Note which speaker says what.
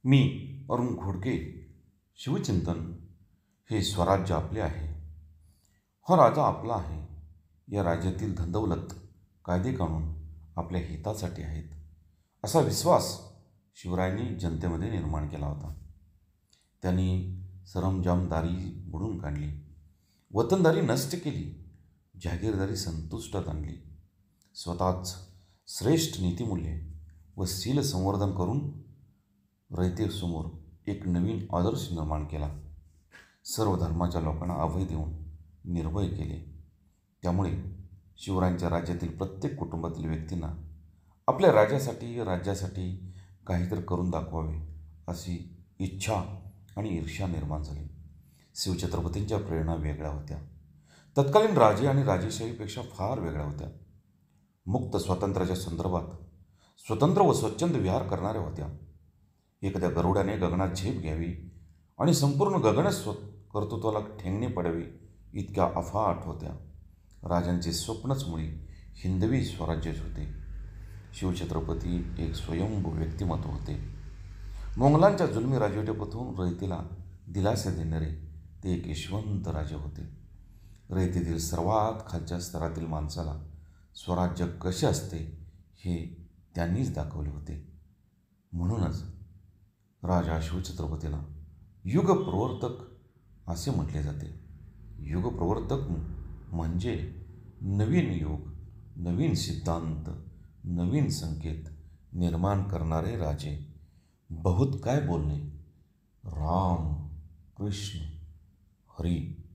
Speaker 1: मी अरुण घोडके. शिवचिंतन हे स्वराज्य आपले आहे. हा राजा आपला आहे. या राज्यातील धनदौलत, कायदे कानून आपल्या हितासाठी आहेत, असा विश्वास शिवरायांनी जनतेमध्ये निर्माण केला होता. त्यांनी सरंजामदारी मोडून काढली, वतनदारी नष्ट केली, जहागीरदारी संतुष्टात आणली. स्वतःच श्रेष्ठ नीतिमूल्ये व शील संवर्धन करून रयतेसमोर एक नवीन आदर्श निर्माण केला. सर्व धर्माच्या लोकांना अभय देऊन निर्भय केले. त्यामुळे शिवरायांच्या राज्यातील प्रत्येक कुटुंबातील व्यक्तींना आपल्या राज्यासाठी काहीतरी करून दाखवावे अशी इच्छा आणि ईर्ष्या निर्माण झाली. शिवछत्रपतींच्या प्रेरणा वेगळ्या होत्या. तत्कालीन राजे आणि राजेशाहीपेक्षा फार वेगळ्या होत्या. मुक्त स्वातंत्र्याच्या संदर्भात स्वतंत्र व स्वच्छंद विहार करणाऱ्या होत्या. एखाद्या गरुडाने गगनात झेप घ्यावी आणि संपूर्ण गगनच कर्तृत्वाला ठेंगणे पडावे इतक्या अफाट होत्या. राजांचे स्वप्नच मुळी हिंदवी स्वराज्यच होते. शिवछत्रपती एक स्वयंभू व्यक्तिमत्व होते. मोंगलांच्या जुलमी राजवटीपासून रयतेला दिलासा देणारे ते एक यशवंत राजे होते. रयतेतील सर्वात खालच्या स्तरातील माणसाला स्वराज्य कसे असते हे त्यांनीच दाखवले होते. म्हणूनच राजा शिवछत्रपतीला युगप्रवर्तक असे म्हटले जाते. युगप्रवर्तक म्हणजे नवीन युग, नवीन सिद्धांत, नवीन संकेत निर्माण करणारे राजे. बहुत काय बोलणे. राम, कृष्ण, हरी.